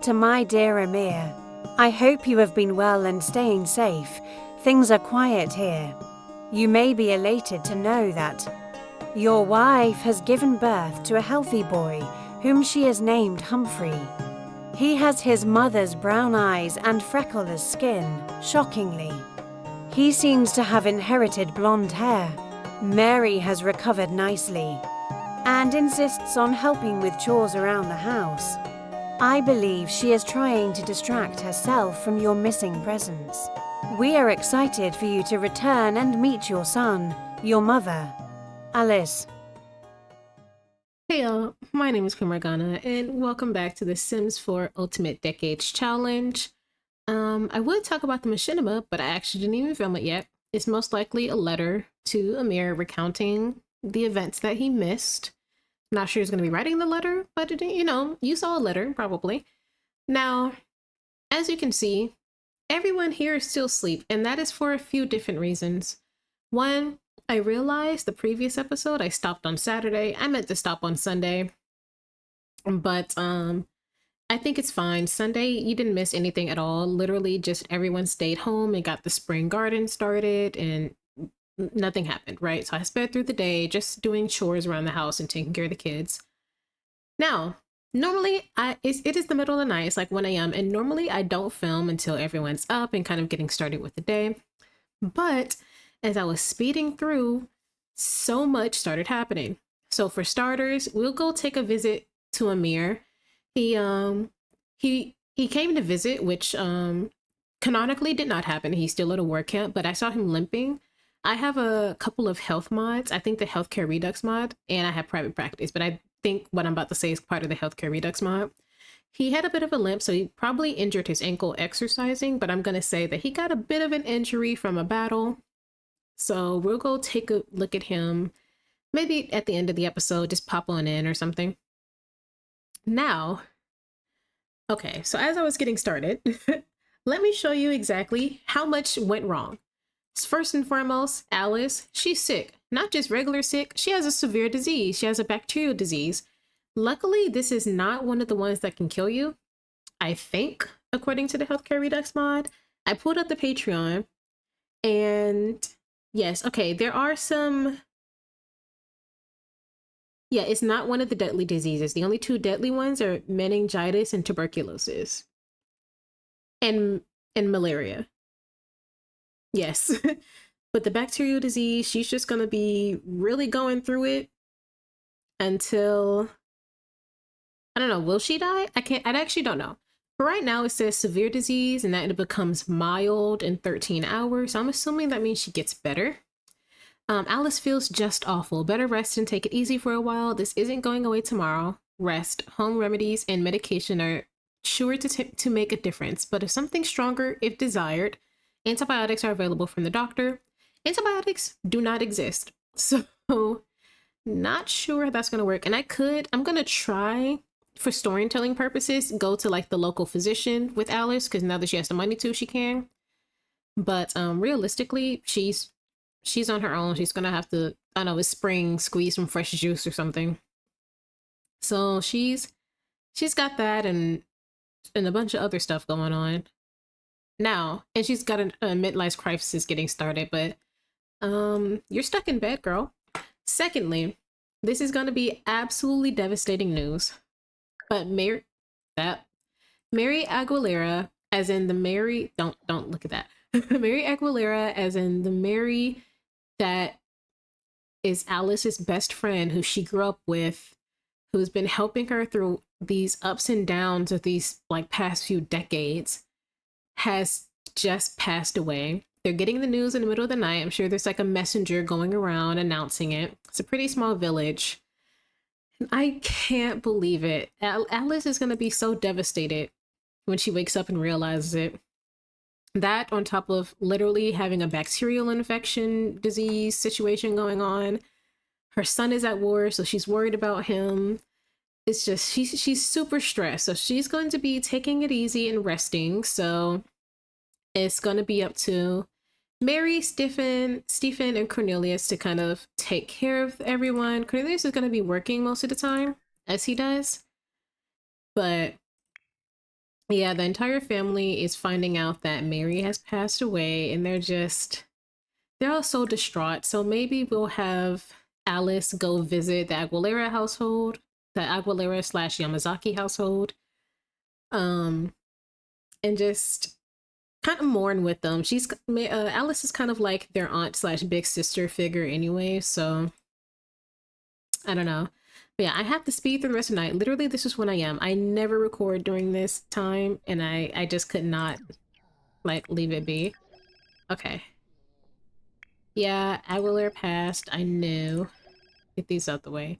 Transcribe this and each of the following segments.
to my dear Amir. I hope you have been well and staying safe. Things are quiet here. You may be elated to know that your wife has given birth to a healthy boy, whom she has named Humphrey. He has his mother's brown eyes and freckleless skin, shockingly. He seems to have inherited blonde hair. Mary has recovered nicely and insists on helping with chores around the house. I believe she is trying to distract herself from your missing presence. We are excited for you to return and meet your son, your mother, Alice. Hey y'all, my name is Kumargana and welcome back to the Sims 4 Ultimate Decades Challenge. I would talk about the machinima, but I actually didn't even film it yet. It's most likely a letter to Amir recounting the events that he missed. Not sure he's going to be writing the letter, but you saw a letter, probably. Now, as you can see, everyone here is still asleep, and that is for a few different reasons. One, I realized the previous episode I stopped on Saturday. I meant to stop on Sunday, but I think it's fine. Sunday, you didn't miss anything at all. Literally just everyone stayed home and got the spring garden started and nothing happened, right? So I sped through the day just doing chores around the house and taking care of the kids. Now, normally it is the middle of the night. It's like 1 a.m. and normally I don't film until everyone's up and kind of getting started with the day. But as I was speeding through, so much started happening. So for starters, we'll go take a visit to Amir. He came to visit, which canonically did not happen. He's still at a work camp, but I saw him limping. I have a couple of health mods. I think the Healthcare Redux mod, and I have private practice, but I think what I'm about to say is part of the Healthcare Redux mod. He had a bit of a limp, so he probably injured his ankle exercising, but I'm going to say that he got a bit of an injury from a battle. So we'll go take a look at him, maybe at the end of the episode, just pop on in or something. Now, okay, so as I was getting started, let me show you exactly how much went wrong. First and foremost, Alice, she's sick. Not just regular sick, she has a severe disease. She has a bacterial disease. Luckily, this is not one of the ones that can kill you, I think, according to the Healthcare Redux mod. I pulled up the Patreon, and yes, okay, there are some... Yeah, it's not one of the deadly diseases. The only two deadly ones are meningitis and tuberculosis. And malaria. Yes. But the bacterial disease, she's just going to be really going through it until... I don't know, will she die? I actually don't know. But right now it says severe disease and that it becomes mild in 13 hours. So I'm assuming that means she gets better. Alice feels just awful. Better rest and take it easy for a while. This isn't going away tomorrow. Rest, home remedies, and medication are sure to make a difference. But if something stronger, if desired, antibiotics are available from the doctor. Antibiotics do not exist. So not sure how that's going to work. And I'm going to try, for storytelling purposes, go to like the local physician with Alice, because now that she has the money to, she can. But realistically, she's on her own. She's gonna have to, I don't know, it's spring, squeeze some fresh juice or something. So she's got that and a bunch of other stuff going on now, and she's got a midlife crisis getting started. But you're stuck in bed, girl. Secondly, this is gonna be absolutely devastating news, but Mary Aguilera, as in the Mary, don't look at that. Mary Aguilera, as in the Mary that is Alice's best friend, who she grew up with, who's been helping her through these ups and downs of these like past few decades, has just passed away. They're getting the news in the middle of the night. I'm sure there's like a messenger going around announcing it. It's a pretty small village. I can't believe it. Alice is going to be so devastated when she wakes up and realizes it. That on top of literally having a bacterial infection disease situation going on. Her son is at war, so she's worried about him. It's just, she's super stressed. So she's going to be taking it easy and resting. So it's going to be up to Mary, Stephen, and Cornelius to kind of take care of everyone. Cornelius is going to be working most of the time, as he does. But Yeah, the entire family is finding out that Mary has passed away, and they're all so distraught. So maybe we'll have Alice go visit the Aguilera household, the Aguilera slash Yamazaki household, um, and just kind of mourn with them. Alice is kind of like their aunt slash big sister figure anyway. So I don't know. But yeah, I have to speed through the rest of the night. Literally, this is when I am. I never record during this time, and I just could not like leave it be. Okay. Yeah, Aguilera passed. I knew. Get these out the way.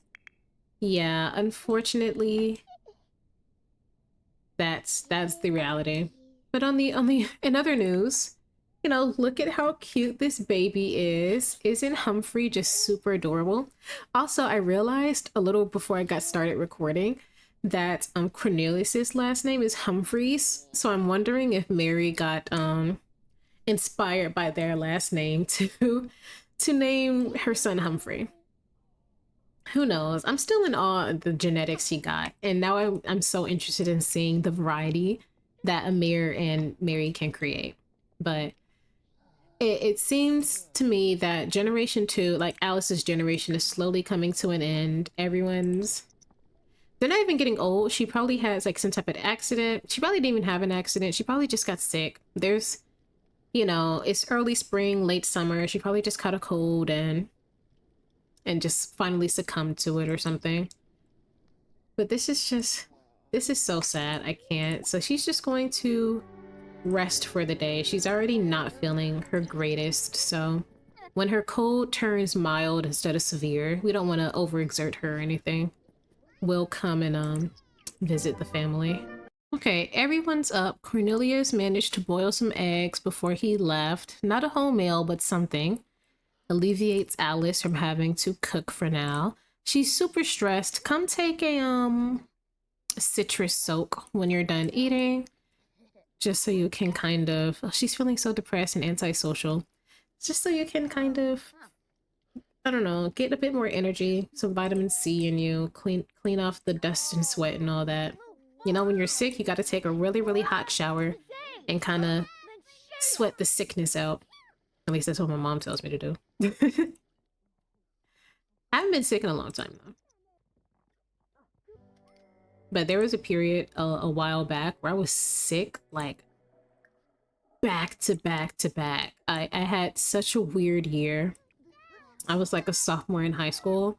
Yeah, unfortunately, that's the reality. But in other news, you know, look at how cute this baby is. Isn't Humphrey just super adorable? Also, I realized a little before I got started recording that Cornelius's last name is Humphreys, so I'm wondering if Mary got inspired by their last name to name her son Humphrey. Who knows? I'm still in awe of the genetics he got, and now I'm so interested in seeing the variety that Amir and Mary can create. But it seems to me that generation two, like Alice's generation, is slowly coming to an end. They're not even getting old. She probably has like some type of accident. She probably didn't even have an accident. She probably just got sick. There's, you know, it's early spring, late summer. She probably just caught a cold and just finally succumbed to it or something. But this is so sad. I can't. So she's just going to rest for the day. She's already not feeling her greatest. So when her cold turns mild instead of severe, we don't want to overexert her or anything. We'll come and visit the family. Okay, everyone's up. Cornelius managed to boil some eggs before he left. Not a whole meal, but something. Alleviates Alice from having to cook for now. She's super stressed. Come take a citrus soak when you're done eating, just so you can kind of, oh, she's feeling so depressed and antisocial, just so you can kind of, I don't know, get a bit more energy, some vitamin C in you, clean off the dust and sweat and all that. You know, when you're sick, you got to take a really hot shower and kind of sweat the sickness out. At least that's what my mom tells me to do. I haven't been sick in a long time though. But there was a period a while back where I was sick, like back to back to back. I had such a weird year. I was like a sophomore in high school.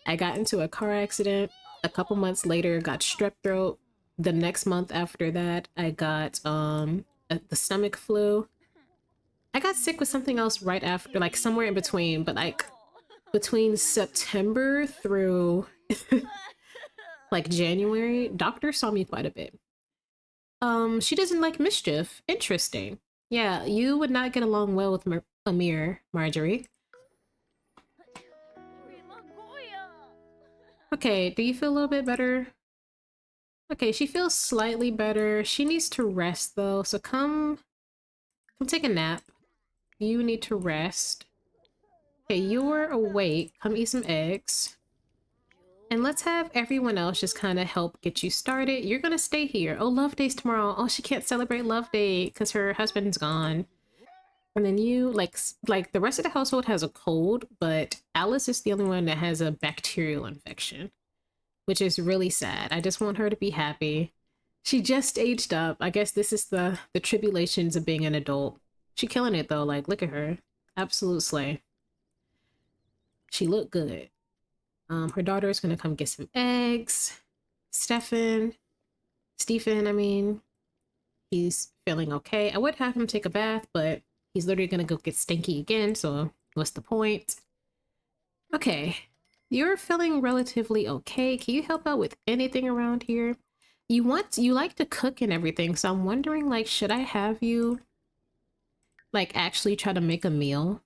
I got into a car accident. A couple months later, got strep throat. The next month after that, I got the stomach flu. I got sick with something else right after, like somewhere in between, but like between September through like January, doctor saw me quite a bit. She doesn't like mischief. Interesting. Yeah, you would not get along well with Amir, Marjorie. Okay, do you feel a little bit better? Okay, she feels slightly better. She needs to rest though, so come take a nap. You need to rest. Okay, you're awake. Come eat some eggs. And let's have everyone else just kind of help get you started. You're gonna stay here. Oh, Love Day's tomorrow. Oh, she can't celebrate Love Day because her husband's gone. And then you, like the rest of the household has a cold, but Alice is the only one that has a bacterial infection, which is really sad. I just want her to be happy. She just aged up. I guess this is the tribulations of being an adult. She killing it though. Like, look at her. Absolute slay. She looked good. Her daughter is gonna come get some eggs. Stephen, I mean, he's feeling okay. I would have him take a bath, but he's literally gonna go get stinky again, so what's the point? Okay, you're feeling relatively okay. Can you help out with anything around here? You like to cook and everything, so I'm wondering, like, should I have you, like, actually try to make a meal?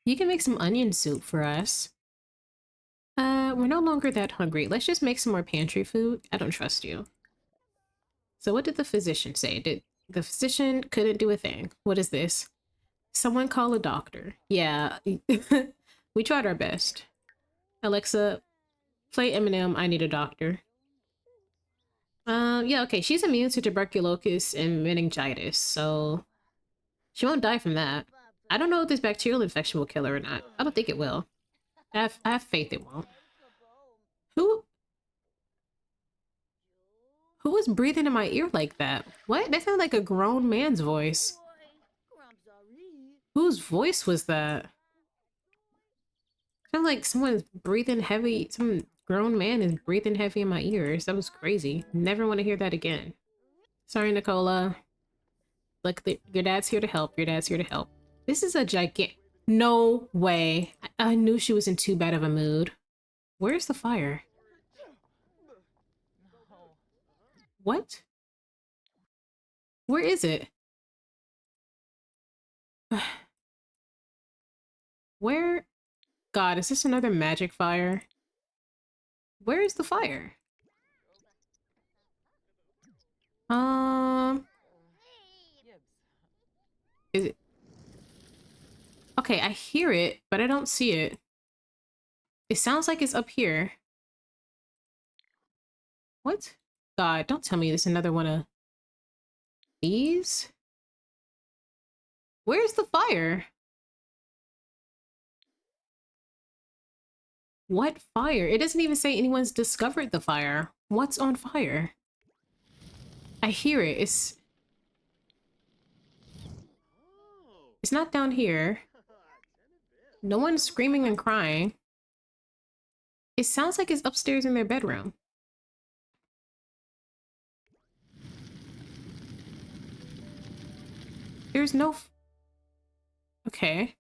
You can make some onion soup for us. We're no longer that hungry. Let's just make some more pantry food. I don't trust you. So what did the physician say? The physician couldn't do a thing. What is this? Someone call a doctor. Yeah, we tried our best. Alexa, play Eminem, I Need a Doctor. Yeah, okay. She's immune to tuberculosis and meningitis, so she won't die from that. I don't know if this bacterial infection will kill her or not. I don't think it will. I have faith it won't. Who who was breathing in my ear like that? What? That sounded like a grown man's voice. Whose voice was that? Sounded like someone's breathing heavy. Some grown man is breathing heavy in my ears. That was crazy. Never want to hear that again. Sorry, Nicola. Look, your dad's here to help. Your dad's here to help. This is a gigantic... No way. I knew she was in too bad of a mood. Where's the fire? What? Where is it? Where? God, is this another magic fire? Where is the fire? Um, is it? Okay, I hear it, but I don't see it. It sounds like it's up here. What? God, don't tell me there's another one of these. Where's the fire? What fire? It doesn't even say anyone's discovered the fire. What's on fire? I hear it. It's not down here. No one's screaming and crying. It sounds like it's upstairs in their bedroom. There's no... Okay.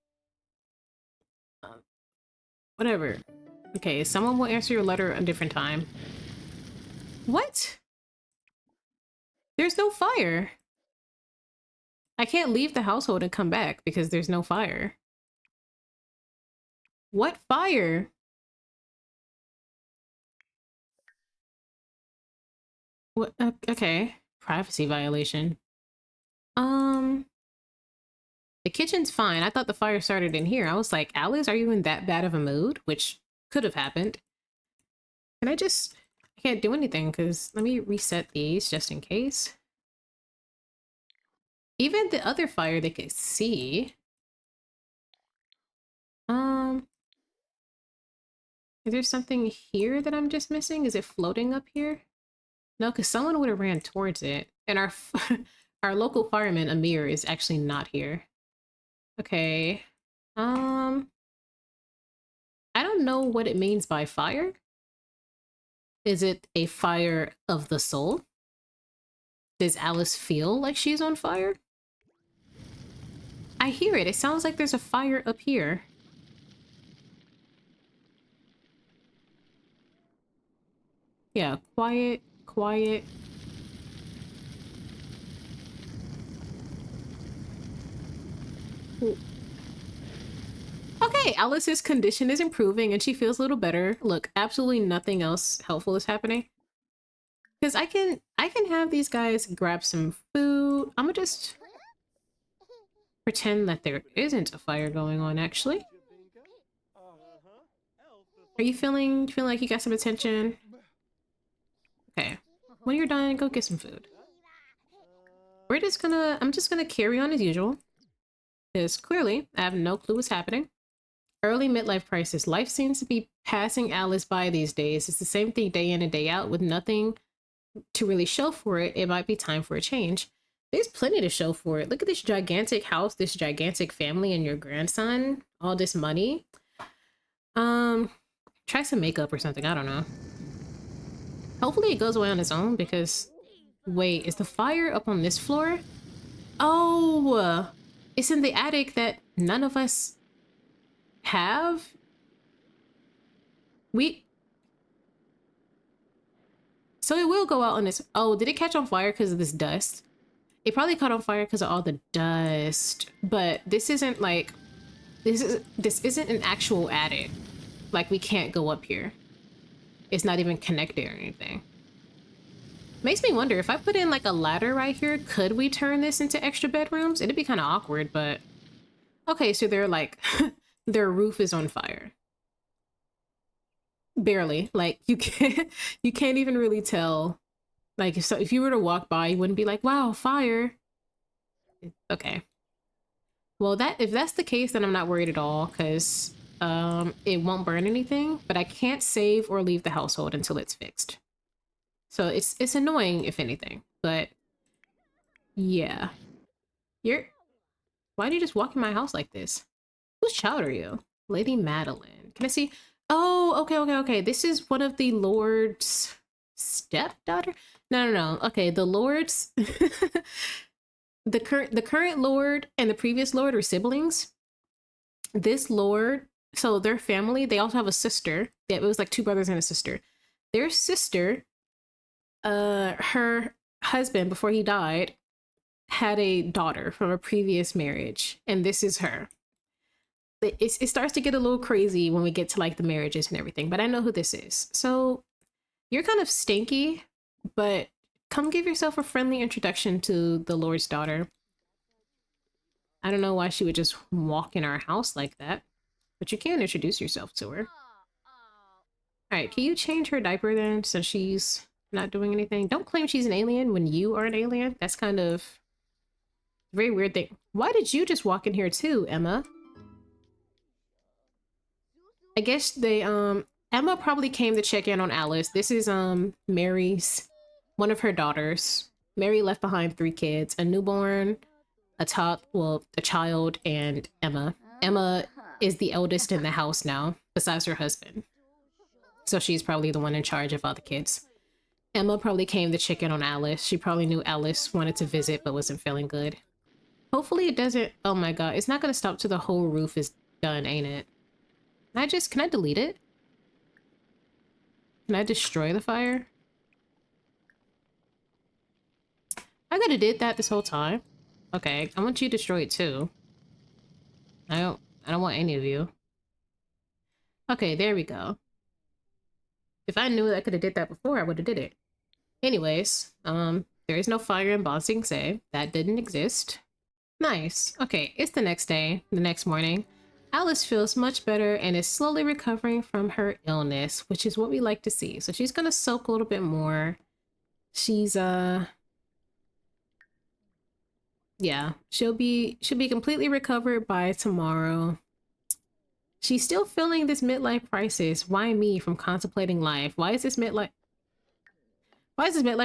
Whatever. Okay, someone will answer your letter a different time. What? There's no fire. I can't leave the household and come back because there's no fire. What fire? What? Okay. Privacy violation. The kitchen's fine. I thought the fire started in here. I was like, Alice, are you in that bad of a mood? Which could have happened. Can I just... I can't do anything because let me reset these just in case. Even the other fire they could see. Is there something here that I'm just missing? Is it floating up here? No, because someone would have ran towards it. And our our local fireman, Amir, is actually not here. Okay. I don't know what it means by fire. Is it a fire of the soul? Does Alice feel like she's on fire? I hear it. It sounds like there's a fire up here. Yeah, quiet, quiet. Ooh. Okay, Alice's condition is improving and she feels a little better. Look, absolutely nothing else helpful is happening. Because I can have these guys grab some food. I'm gonna just pretend that there isn't a fire going on, actually. Are you feeling like you got some attention? Okay. When you're done, go get some food. I'm just gonna carry on as usual. Because clearly, I have no clue what's happening. Early midlife crisis. Life seems to be passing Alice by these days. It's the same thing day in and day out with nothing to really show for it. It might be time for a change. There's plenty to show for it. Look at this gigantic house, this gigantic family, and your grandson. All this money. Try some makeup or something. I don't know. Hopefully it goes away on its own because... Wait, is the fire up on this floor? Oh! It's in the attic that none of us have? So it will go out on its... Oh, did it catch on fire because of this dust? It probably caught on fire because of all the dust. But this isn't like... This isn't an actual attic. Like, we can't go up here. It's not even connected or anything. Makes me wonder, if I put in like a ladder right here, could we turn this into extra bedrooms? It'd be kind of awkward, but... Okay, so they're like... their roof is on fire. Barely. Like, you can't even really tell Like, if you were to walk by, you wouldn't be like, wow, fire. Okay. Well, if that's the case, then I'm not worried at all, because it won't burn anything, but I can't save or leave the household until it's fixed. So it's annoying, if anything, but yeah. Why do you just walk in my house like this? Whose child are you? Lady Madeline. Can I see? Oh, okay. This is one of the Lord's stepdaughter? No. Okay, the Lord's the current Lord and the previous Lord are siblings. This Lord, so their family, they also have a sister. Yeah, it was like two brothers and a sister. Their sister, her husband, before he died, had a daughter from a previous marriage, and this is her. It starts to get a little crazy when we get to like the marriages and everything, but I know who this is. So you're kind of stinky, but come give yourself a friendly introduction to the Lord's daughter. I don't know why she would just walk in our house like that, but you can introduce yourself to her. All right, can you change her diaper then, since she's not doing anything? Don't claim she's an alien when you are an alien. That's kind of a very weird thing. Why did you just walk in here too, Emma? I guess Emma probably came to check in on Alice. This is Mary's, one of her daughters. Mary left behind 3 kids, a newborn, a child, and Emma. Emma is the eldest in the house now, besides her husband. So she's probably the one in charge of all the kids. Emma probably came to check in on Alice. She probably knew Alice wanted to visit but wasn't feeling good. Hopefully it doesn't... Oh my god, it's not gonna stop till the whole roof is done, ain't it? Can I delete it? Can I destroy the fire? I could have did that this whole time. Okay, I want you to destroy it too. I don't want any of you. Okay, there we go. If I knew I could have did that before, I would have did it. Anyways, there is no fire in Ba Sing Se. That didn't exist. Nice. Okay, it's the next day, the next morning. Alice feels much better and is slowly recovering from her illness, which is what we like to see. So she's gonna soak a little bit more. She's yeah, she'll be completely recovered by tomorrow. She's still feeling this midlife crisis. Why me from contemplating life? Why is this midlife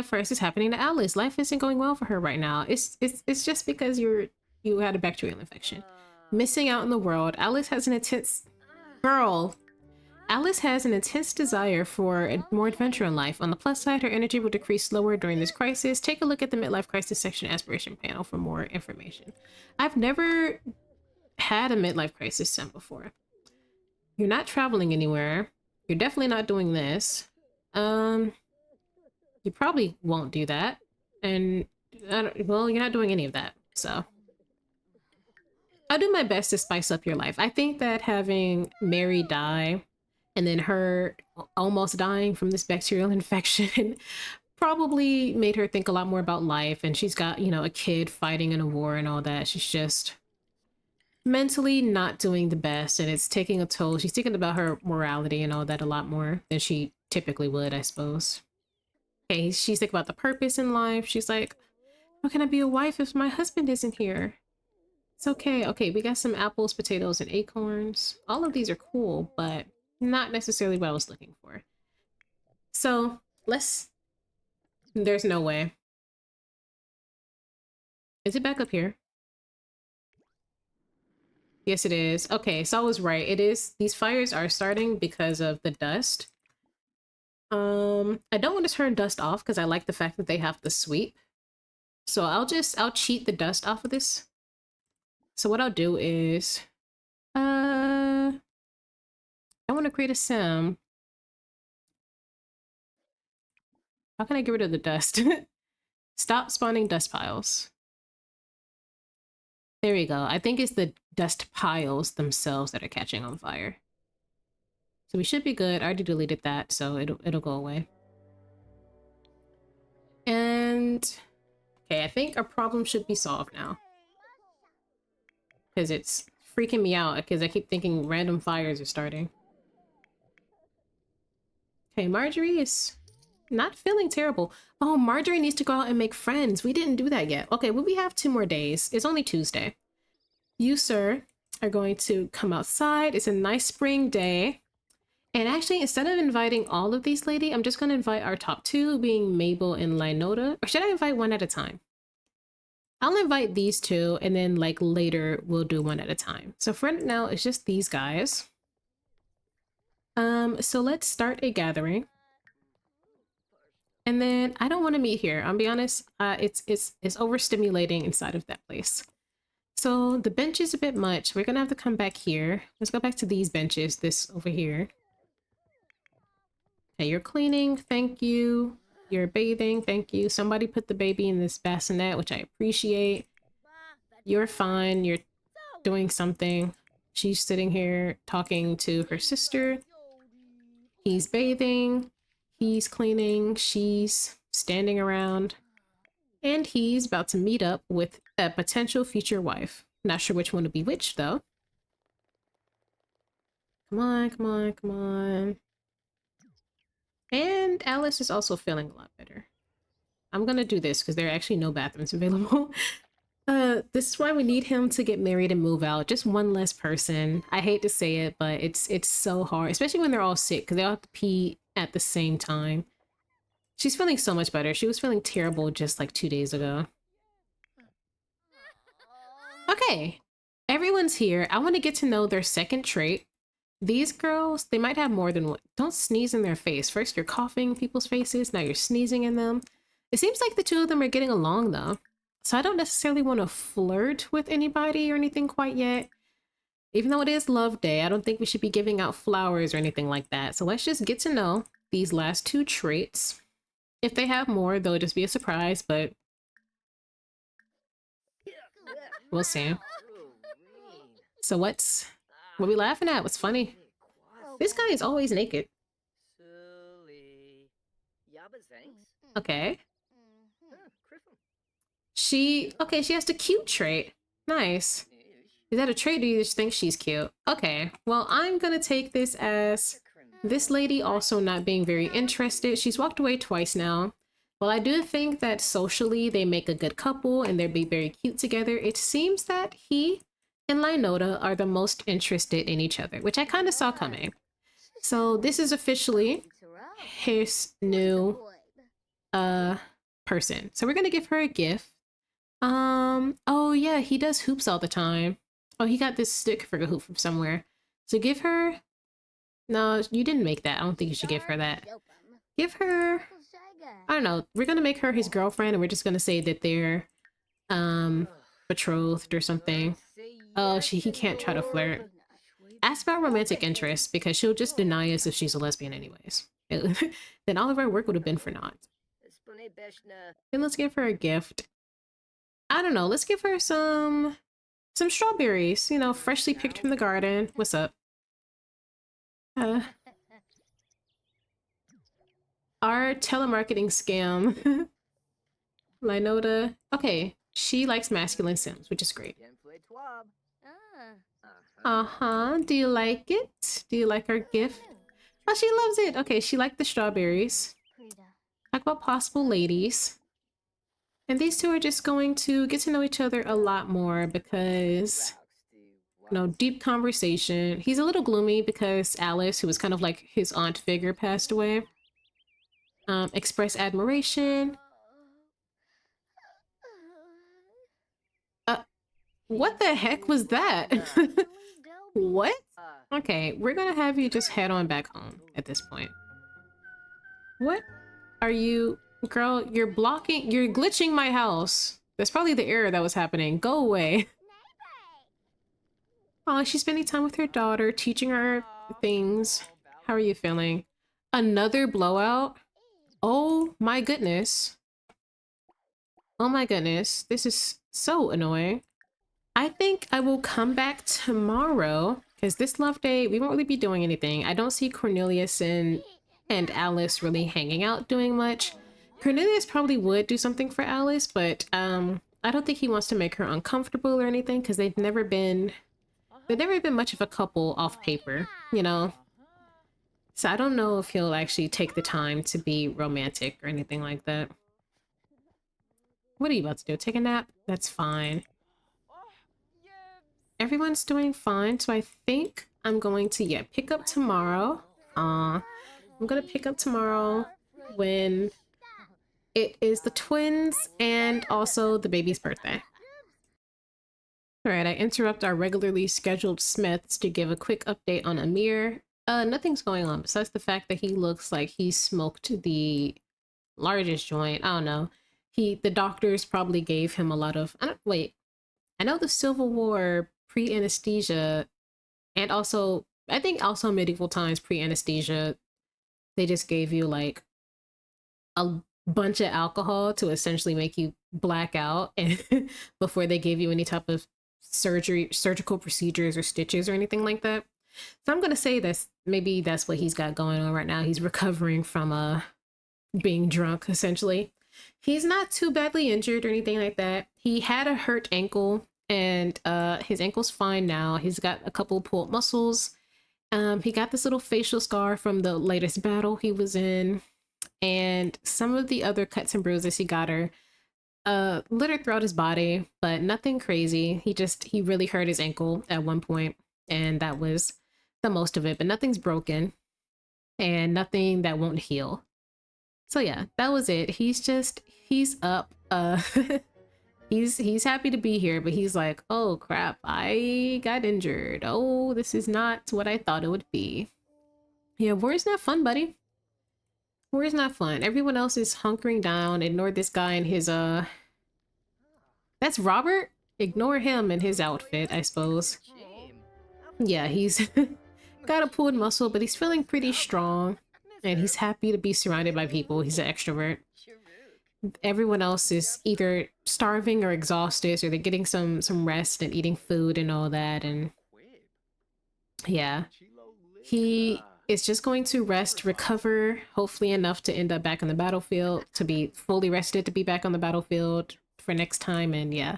crisis happening to Alice? Life isn't going well for her right now. It's just because you had a bacterial infection. Missing out in the world. Alice has an intense desire for more adventure in life. On the plus side, her energy will decrease slower during this crisis. Take a look at the midlife crisis section aspiration panel for more information. I've never had a midlife crisis sim before. You're not traveling anywhere. You're definitely not doing this. You probably won't do that. And, well, you're not doing any of that, so. I'll do my best to spice up your life. I think that having Mary die and then her almost dying from this bacterial infection probably made her think a lot more about life. And she's got, a kid fighting in a war and all that. She's just mentally not doing the best, and it's taking a toll. She's thinking about her morality and all that a lot more than she typically would, I suppose. Okay, she's thinking about the purpose in life. She's like, how can I be a wife if my husband isn't here? It's okay. Okay, we got some apples, potatoes, and acorns. All of these are cool, but not necessarily what I was looking for. So there's no way. Is it back up here? Yes, it is. Okay, so I was right. It is. These fires are starting because of the dust. I don't want to turn dust off because I like the fact that they have the sweep. So I'll cheat the dust off of this. So what I'll do is, I want to create a sim. How can I get rid of the dust? Stop spawning dust piles. There we go. I think it's the dust piles themselves that are catching on fire. So we should be good. I already deleted that, so it'll go away. And okay, I think our problem should be solved now. Because it's freaking me out because I keep thinking random fires are starting. Okay, Marjorie is Not feeling terrible. Oh, Marjorie needs to go out and make friends. We didn't do that yet. Okay, well, we have 2 more days. It's only Tuesday. You, sir, are going to come outside. It's a nice spring day. And actually, instead of inviting all of these ladies, I'm just going to invite our top 2, being Mabel and Lynota. Or should I invite one at a time? I'll invite these 2, and then like later we'll do one at a time. So for now, it's just these guys. So let's start a gathering. And then I don't want to meet here. I'll be honest. It's overstimulating inside of that place. So the bench is a bit much. We're gonna have to come back here. Let's go back to these benches. This over here. Okay, you're cleaning. Thank you. You're bathing. Thank you. Somebody put the baby in this bassinet, which I appreciate. You're fine. You're doing something. She's sitting here talking to her sister. He's bathing. He's cleaning, she's standing around, and he's about to meet up with a potential future wife. Not sure which one to be which, though. Come on, come on, come on. And Alice is also feeling a lot better. I'm gonna do this because there are actually no bathrooms available. This is why we need him to get married and move out. Just one less person. I hate to say it, but it's so hard, especially when they're all sick because they all have to pee at the same time. She's feeling so much better. She was feeling terrible just like 2 days ago. Okay, everyone's here. I want to get to know their second trait. These girls, they might have more than one. Don't sneeze in their face. First you're coughing in people's faces, now you're sneezing in them. It seems like the 2 of them are getting along though. So I don't necessarily want to flirt with anybody or anything quite yet. Even though it is Love Day, I don't think we should be giving out flowers or anything like that. So let's just get to know these last 2 traits. If they have more, they'll just be a surprise, but we'll see. So what are we laughing at? What's funny? This guy is always naked. Okay. She has the cute trait. Nice. Is that a trait or do you just think she's cute? Okay, well, I'm gonna take this as this lady also not being very interested. She's walked away twice now. Well, I do think that socially they make a good couple and they'd be very cute together. It seems that he and Lynota are the most interested in each other, which I kind of saw coming. So this is officially his new person. So we're gonna give her a gift. Oh yeah, he does hoops all the time. Oh, he got this stick figure hoop from somewhere. So give her... No, you didn't make that. I don't think you should give her that. Give her... I don't know. We're gonna make her his girlfriend and we're just gonna say that they're betrothed or something. Oh, he can't try to flirt. Ask about romantic interests because she'll just deny us if she's a lesbian anyways. Then all of our work would have been for naught. Then let's give her a gift. I don't know. Let's give her some strawberries, you know, freshly picked from the garden. What's up? Our telemarketing scam. Lynota. Okay, she likes masculine sims, which is great. Uh-huh. Do you like it? Do you like our gift? Oh, she loves it. Okay, she liked the strawberries. Talk about possible ladies. And these 2 are just going to get to know each other a lot more because, you know, deep conversation. He's a little gloomy because Alice, who was kind of like his aunt figure, passed away. Express admiration. What the heck was that? What? Okay, we're gonna have you just head on back home at this point. What are you... Girl, you're glitching my house. That's probably the error that was happening. Go away. Oh, she's spending time with her daughter, teaching her things. How are you feeling? Another blowout? Oh my goodness. Oh my goodness. This is so annoying. I think I will come back tomorrow because this Love Day, we won't really be doing anything. I don't see Cornelius and Alice really hanging out doing much. Cornelius probably would do something for Alice, but I don't think he wants to make her uncomfortable or anything because they've never been much of a couple off paper, you know? So I don't know if he'll actually take the time to be romantic or anything like that. What are you about to do? Take a nap? That's fine. Everyone's doing fine, so I think I'm going to, yeah, pick up tomorrow. I'm gonna pick up tomorrow when it is the twins and also the baby's birthday. All right, I interrupt our regularly scheduled Smiths to give a quick update on Amir. Nothing's going on besides the fact that he looks like he smoked the largest joint. I don't know. The doctors probably gave him a lot of, I know the Civil War pre-anesthesia and also, I think also medieval times pre-anesthesia, they just gave you like a bunch of alcohol to essentially make you black out and before they gave you any type of surgical procedures or stitches or anything like that. So I'm gonna say maybe that's what he's got going on right now. He's recovering from being drunk, essentially. He's not too badly injured or anything like that. He had a hurt ankle and his ankle's fine now. He's got a couple pulled muscles. He got this little facial scar from the latest battle he was in, and some of the other cuts and bruises he got are littered throughout his body, but nothing crazy. He really hurt his ankle at one point, and that was the most of it, but nothing's broken and nothing that won't heal. So yeah, that was it. He's up. He's happy to be here, but he's like, oh crap, I got injured. Oh, this is not what I thought it would be. Yeah, war's not fun, buddy. War's not fun. Everyone else is hunkering down. Ignore this guy and his that's Robert? Ignore him and his outfit, I suppose. Yeah, he's got a pulled muscle, but he's feeling pretty strong. And he's happy to be surrounded by people. He's an extrovert. Everyone else is either starving or exhausted, or they're getting some rest and eating food and all that. And yeah, he is just going to rest, recover, hopefully enough to end up back on the battlefield, to be fully rested to be back on the battlefield for next time. And yeah,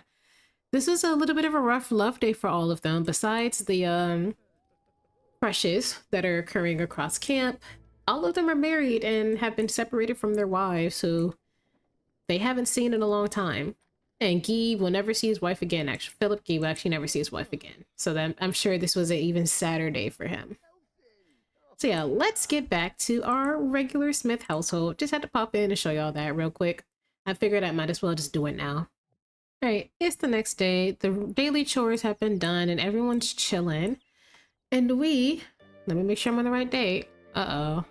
this is a little bit of a rough love day for all of them. Besides the crushes that are occurring across camp, all of them are married and have been separated from their wives, who they haven't seen in a long time. And Guy will never see his wife again. Actually, Philip Guy will actually never see his wife again. So then I'm sure this was an even sadder day for him. So yeah, let's get back to our regular Smith household. Just had to pop in and show y'all that real quick. I figured I might as well just do it now. All right, it's the next day. The daily chores have been done and everyone's chilling. And let me make sure I'm on the right date. Uh-oh.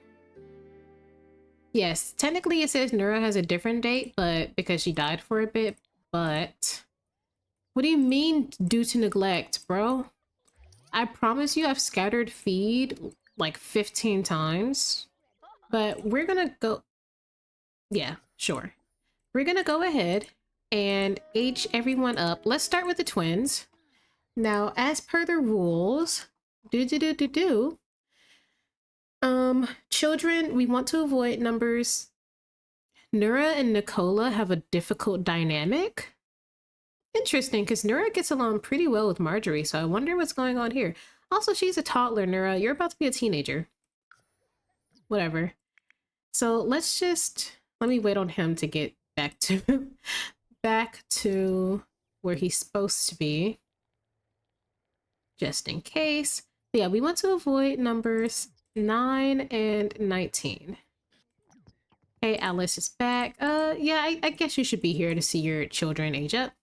Yes, technically it says Nura has a different date, but because she died for a bit, but what do you mean due to neglect, bro? I promise you I've scattered feed like 15 times, but we're gonna go, yeah, sure. We're gonna go ahead and age everyone up. Let's start with the twins. Now, as per the rules, children, we want to avoid numbers. Nura and Nicola have a difficult dynamic. Interesting, because Nura gets along pretty well with Marjorie, so I wonder what's going on here. Also, she's a toddler, Nura. You're about to be a teenager. Whatever. So let me wait on him to get back to where he's supposed to be. Just in case. But yeah, we want to avoid numbers 9 and 19. Hey, Alice is back. Yeah, I guess you should be here to see your children age up.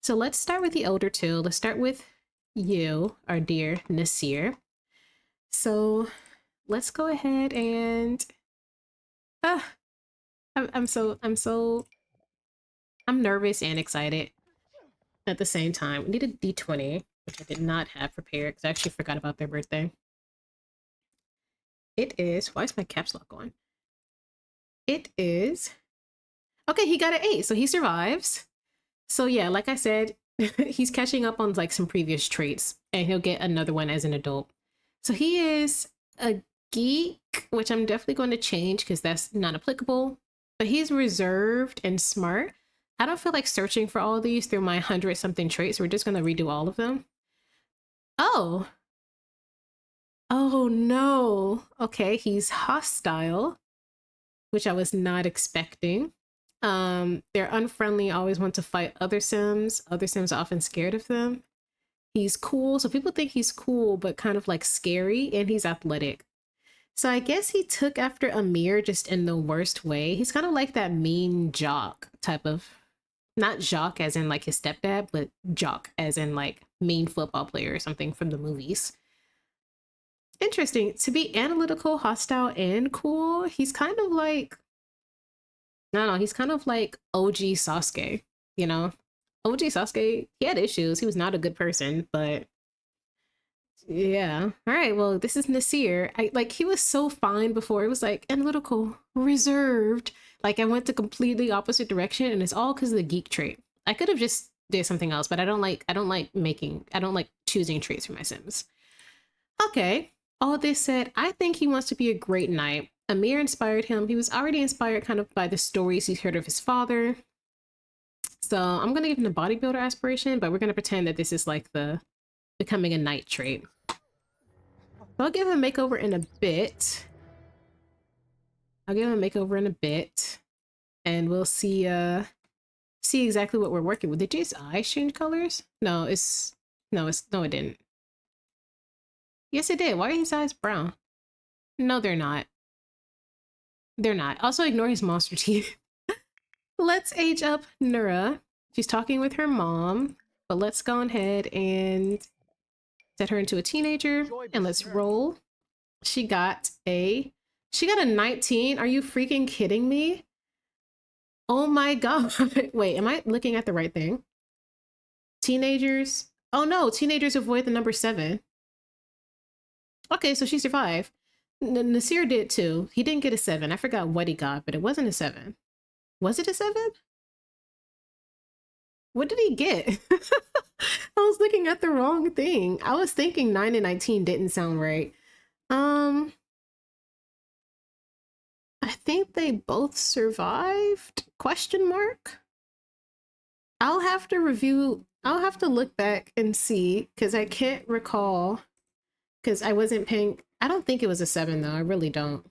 So let's start with the older two. Let's start with you, our dear Nasir. So let's go ahead and I'm nervous and excited at the same time. We need a D20, which I did not have prepared because I actually forgot about their birthday. It is, why is my caps lock on? It is, okay, he got an 8, so he survives. So yeah, like I said, he's catching up on like some previous traits, and he'll get another one as an adult. So he is a geek, which I'm definitely going to change because that's not applicable. But he's reserved and smart. I don't feel like searching for all these through my 100-something traits. So we're just going to redo all of them. Oh. Oh no. Okay, he's hostile, which I was not expecting. They're unfriendly, always want to fight other Sims. Other Sims are often scared of them. He's cool, so people think he's cool, but kind of like scary, and he's athletic. So I guess he took after Amir just in the worst way. He's kind of like that mean jock type of, not jock as in like his stepdad, but jock as in like mean football player or something from the movies. Interesting. To be analytical, hostile, and cool, he's kind of like, I don't know, he's kind of like OG Sasuke, you know? OG Sasuke, he had issues. He was not a good person, but yeah. All right. Well, this is Nasir. He was so fine before. It was like analytical, reserved. Like I went the completely opposite direction, and it's all because of the geek trait. I could have just did something else, but I don't like choosing traits for my Sims. Okay. All this said, I think he wants to be a great knight. Amir inspired him. He was already inspired kind of by the stories he's heard of his father. So I'm gonna give him the bodybuilder aspiration, but we're gonna pretend that this is like the becoming a knight trait. I'll give him a makeover in a bit. And we'll see exactly what we're working with. Did Jay's eyes change colors? No, it didn't. Yes, it did. Why are his eyes brown? No, they're not. They're not. Also ignore his monster teeth. Let's age up Nura. She's talking with her mom, but let's go ahead and set her into a teenager and let's roll. She got a 19. Are you freaking kidding me? Oh my god. Wait, am I looking at the right thing? Teenagers. Oh no, teenagers avoid the number 7. Okay, so she survived. Nasir did too. He didn't get a 7. I forgot what he got, but it wasn't a 7. Was it a 7? What did he get? I was looking at the wrong thing. I was thinking 9 and 19 didn't sound right. I think they both survived? Question mark? I'll have to look back and see because I can't recall because I wasn't paying. I don't think it was a 7 though. I really don't.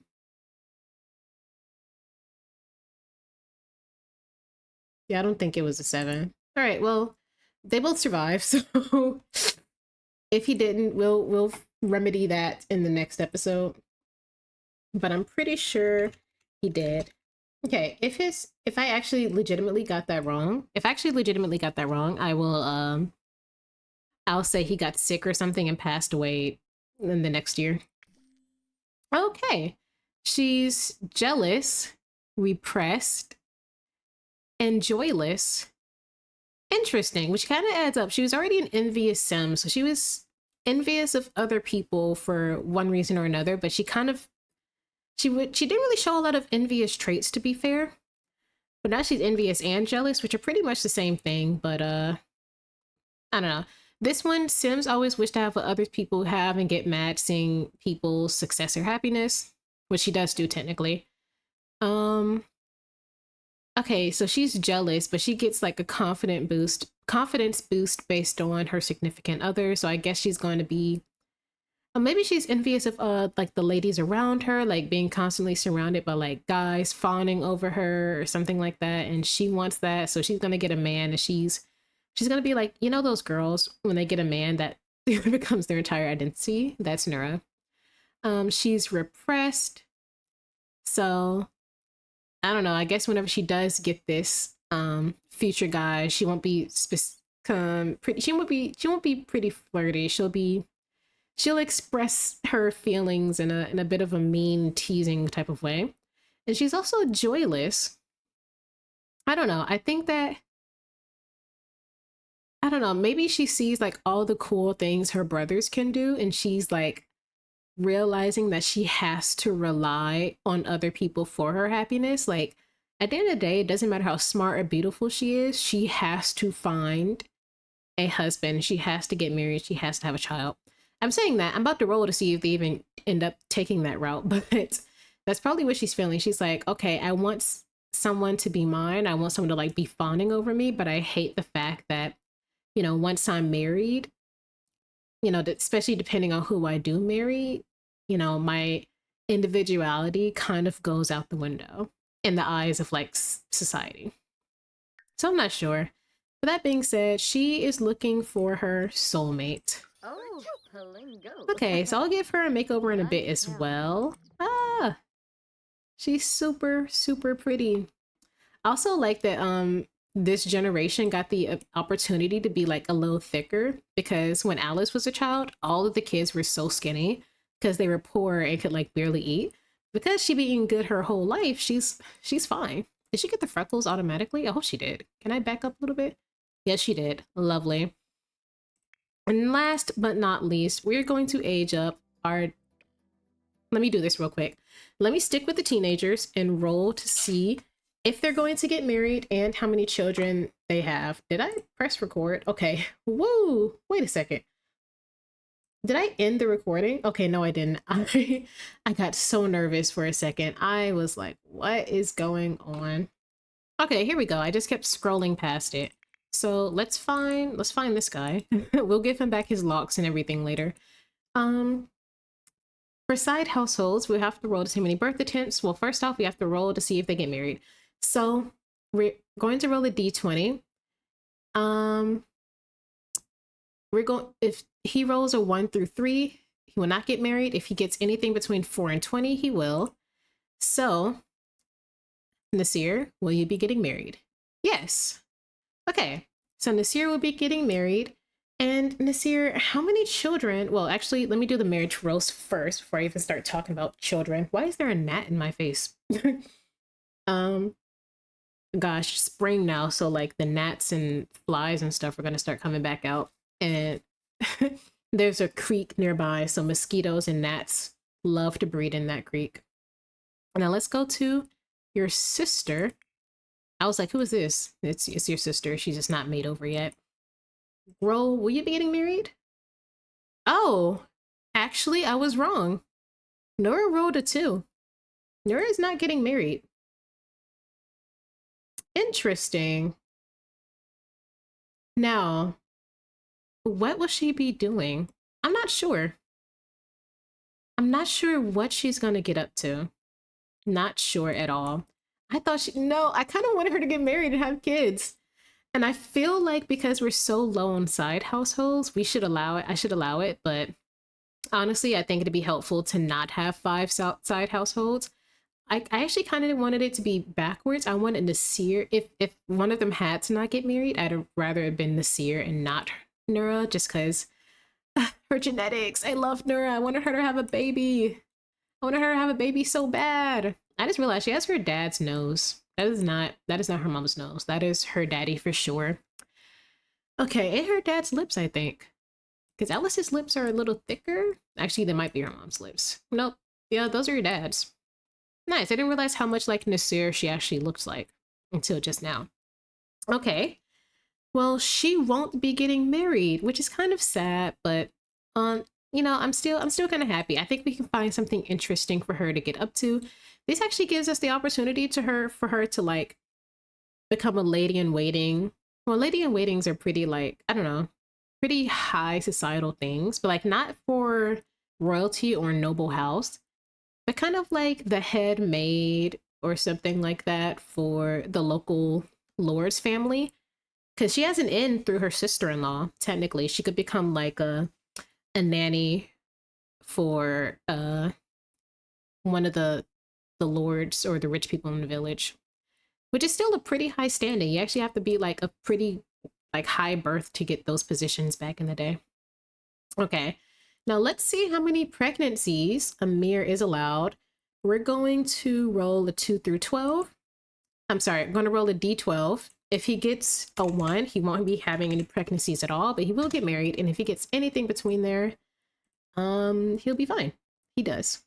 Yeah, I don't think it was a 7. All right, well, they both survived. So if he didn't, we'll remedy that in the next episode. But I'm pretty sure he did. Okay, if I actually legitimately got that wrong, I will I'll say he got sick or something and passed away in the next year. Okay. She's jealous, repressed, and joyless. Interesting, which kind of adds up. She was already an envious Sim, so she was envious of other people for one reason or another, but she didn't really show a lot of envious traits, to be fair. But now she's envious and jealous, which are pretty much the same thing, but I don't know. This one, Sims always wish to have what other people have and get mad seeing people's success or happiness, which she does do technically. Okay, so she's jealous, but she gets like a confidence boost based on her significant other. So I guess she's going to be, maybe she's envious of like the ladies around her, like being constantly surrounded by like guys fawning over her or something like that, and she wants that, so she's gonna get a man, and she's gonna be like, you know, those girls when they get a man that becomes their entire identity. That's Nura. She's repressed, so I don't know. I guess whenever she does get this future guy, she won't be she won't be pretty flirty. She'll express her feelings in a bit of a mean, teasing type of way. And she's also joyless. I don't know. I don't know, maybe she sees like all the cool things her brothers can do, and she's like realizing that she has to rely on other people for her happiness. Like at the end of the day, it doesn't matter how smart or beautiful she is, she has to find a husband, she has to get married, she has to have a child. I'm saying that, I'm about to roll to see if they even end up taking that route, but that's probably what she's feeling. She's like, okay, I want someone to be mine, I want someone to like be fawning over me, but I hate the fact that, you know, once I'm married, you know, especially depending on who I do marry, my individuality kind of goes out the window in the eyes of like society. So I'm not sure. But that being said, she is looking for her soulmate. Oh, Palingo. Okay, so I'll give her a makeover in a bit as well. Ah, she's super, super pretty. I also like that this generation got the opportunity to be like a little thicker, because when Alice was a child, all of the kids were so skinny because they were poor and could like barely eat. Because she been eating good her whole life, she's fine. Did she get the freckles automatically? I hope she did. Can I back up a little bit? Yes, she did. Lovely. And last but not least, we're going to age up our... Let me do this real quick. Let me stick with the teenagers and roll to see if they're going to get married and how many children they have. Did I press record? Okay. Woo! Wait a second. Did I end the recording? Okay, no, I didn't. I got so nervous for a second. I was like, what is going on? Okay, here we go. I just kept scrolling past it. So let's find this guy. We'll give him back his locks and everything later. For side households, we have to roll to see how many birth attempts. Well, first off, we have to roll to see if they get married. So we're going to roll a d20. If he rolls a 1 through 3, he will not get married. If he gets anything between 4 and 20, he will. So, Nasir, will you be getting married? Yes. Okay, so Nasir will be getting married. And Nasir, how many children? Well, actually, let me do the marriage roast first before I even start talking about children. Why is there a gnat in my face? Gosh, spring now, so like the gnats and flies and stuff are gonna start coming back out. And there's a creek nearby, so mosquitoes and gnats love to breed in that creek. Now let's go to your sister. I was like, who is this? It's your sister. She's just not made over yet. Bro, will you be getting married? Oh, actually, I was wrong. Nora rolled a 2. Nora is not getting married. Interesting. Now, what will she be doing? I'm not sure. I'm not sure what she's gonna get up to. Not sure at all. I thought no, I kind of wanted her to get married and have kids. And I feel like because we're so low on side households, we should allow it. I should allow it, but honestly, I think it'd be helpful to not have 5 side households. I actually kind of wanted it to be backwards. I wanted Nasir, if one of them had to not get married, I'd rather have been Nasir and not Nura, just because her genetics. I love Nura. I wanted her to have a baby. I wanted her to have a baby so bad. I just realized she has her dad's nose. That is not her mom's nose. That is her daddy for sure. Okay, and her dad's lips, I think. Because Alice's lips are a little thicker. Actually, they might be her mom's lips. Nope. Yeah, those are your dad's. Nice. I didn't realize how much like Nasir she actually looks like until just now. Okay. Well, she won't be getting married, which is kind of sad, but I'm still kind of happy. I think we can find something interesting for her to get up to. This actually gives us the opportunity for her to like become a lady in waiting. Well, lady in waitings are pretty like, I don't know, pretty high societal things, but like not for royalty or noble house, but kind of like the head maid or something like that for the local lord's family. Because she has an in through her sister-in-law. Technically, she could become like a nanny for one of the lords or the rich people in the village, which is still a pretty high standing. You actually have to be like a pretty like high birth to get those positions back in the day. Okay, now let's see how many pregnancies Amir is allowed. We're going to roll a 2 through 12. I'm sorry, I'm going to roll a d12. If he gets a 1, he won't be having any pregnancies at all, but he will get married. And if he gets anything between there, he'll be fine. He does.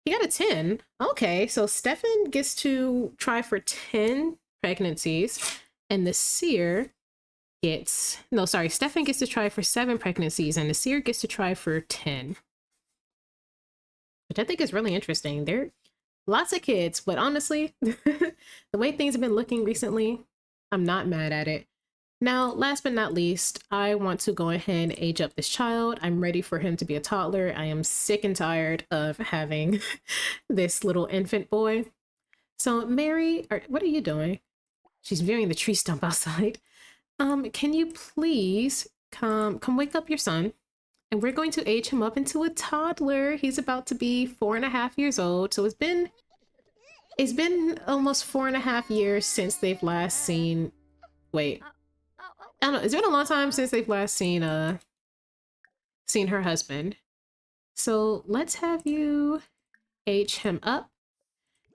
He got a 10. Okay, so Stefan gets to try for 10 pregnancies, and Nasir gets... No, sorry, Stefan gets to try for 7 pregnancies, and Nasir gets to try for 10. Which I think is really interesting. They're lots of kids, but honestly, the way things have been looking recently, I'm not mad at it. Now, last but not least, I want to go ahead and age up this child. I'm ready for him to be a toddler. I am sick and tired of having this little infant boy. So Mary, what are you doing? She's viewing the tree stump outside. Can you please come wake up your son? And we're going to age him up into a toddler. He's about to be 4.5 years old. So it's been almost 4.5 years since they've last seen. Wait, I don't know. It's been a long time since they've last seen her husband. So let's have you age him up.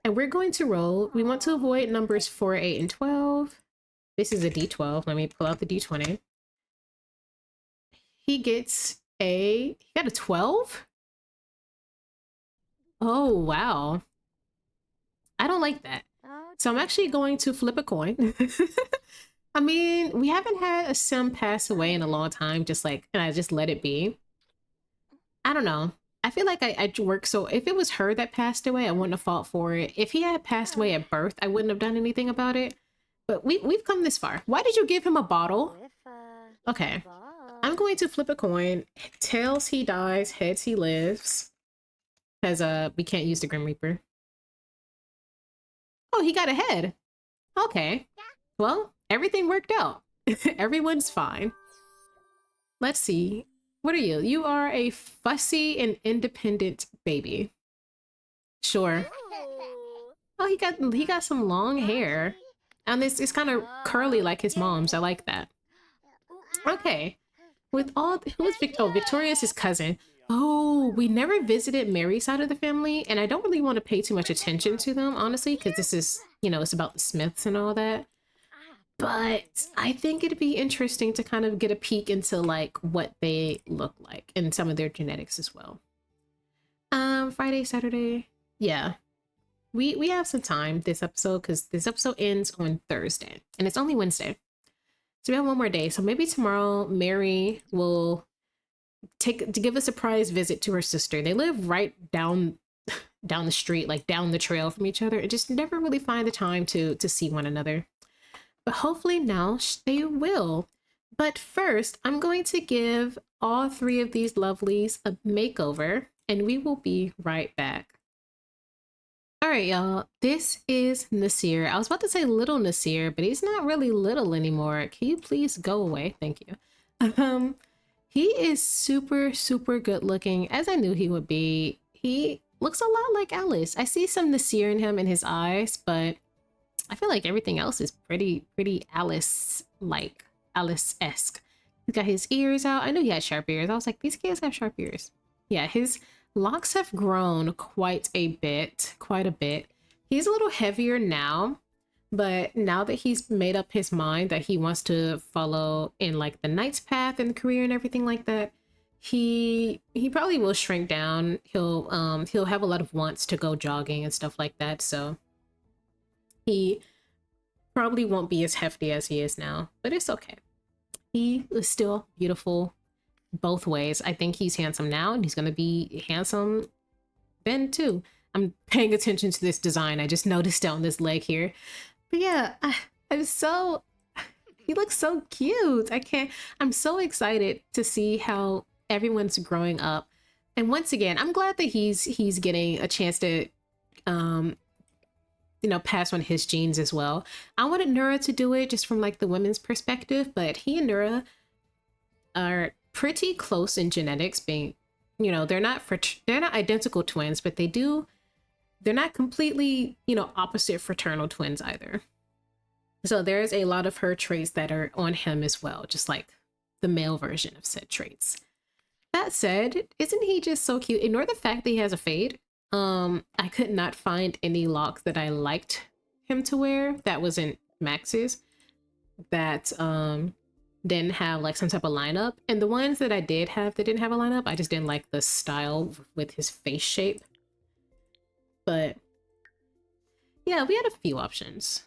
And we're going to roll. We want to avoid numbers 4, 8, and 12. This is a D12. Let me pull out the D20. He got a 12? Oh, wow. I don't like that. So I'm actually going to flip a coin. I mean, we haven't had a sim pass away in a long time, and I just let it be. I don't know. I feel like I work, so if it was her that passed away, I wouldn't have fought for it. If he had passed away at birth, I wouldn't have done anything about it. But we've come this far. Why did you give him a bottle? Okay. I'm going to flip a coin. Tails, he dies. Heads, he lives. Because we can't use the Grim Reaper. Oh, he got a head. Okay. Well, everything worked out. Everyone's fine. Let's see. What are you? You are a fussy and independent baby. Sure. Oh, he got some long hair. And it's kind of curly like his mom's. I like that. Okay. Victoria's his cousin. Oh, we never visited Mary's side of the family, and I don't really want to pay too much attention to them, honestly, because this is, it's about the Smiths and all that. But I think it'd be interesting to kind of get a peek into like what they look like and some of their genetics as well. Friday, Saturday. Yeah. We have some time this episode because this episode ends on Thursday and it's only Wednesday. So we have one more day. So maybe tomorrow Mary will give a surprise visit to her sister. They live right down the street, like down the trail from each other, and just never really find the time to see one another. But hopefully now they will. But first, I'm going to give all 3 of these lovelies a makeover, and we will be right back. All right, y'all. This is Nasir. I was about to say little Nasir, but he's not really little anymore. Can you please go away? Thank you. He is super, super good looking, as I knew he would be. He looks a lot like Alice. I see some Nasir in him in his eyes, but I feel like everything else is pretty Alice-like, Alice-esque. He's got his ears out. I knew he had sharp ears. I was like, these kids have sharp ears. Yeah, his locks have grown quite a bit. He's a little heavier now, but now that he's made up his mind that he wants to follow in like the knight's path and career and everything like that, he probably will shrink down. He'll have a lot of wants to go jogging and stuff like that, so he probably won't be as hefty as he is now, but it's okay. He is still beautiful both ways. I think he's handsome now, and he's going to be handsome then too. I'm paying attention to this design. I just noticed down this leg here. But yeah, he looks so cute. I'm so excited to see how everyone's growing up. And once again, I'm glad that he's getting a chance to pass on his genes as well. I wanted Nura to do it just from like the women's perspective, but he and Nura are pretty close in genetics, being, they're not identical twins, but they're not completely, opposite fraternal twins either. So there's a lot of her traits that are on him as well, just like the male version of said traits. That said, isn't he just so cute? Ignore the fact that he has a fade. I could not find any locks that I liked him to wear that wasn't Max's, that didn't have like some type of lineup. And the ones that I did have that didn't have a lineup, I just didn't like the style with his face shape. But yeah, we had a few options.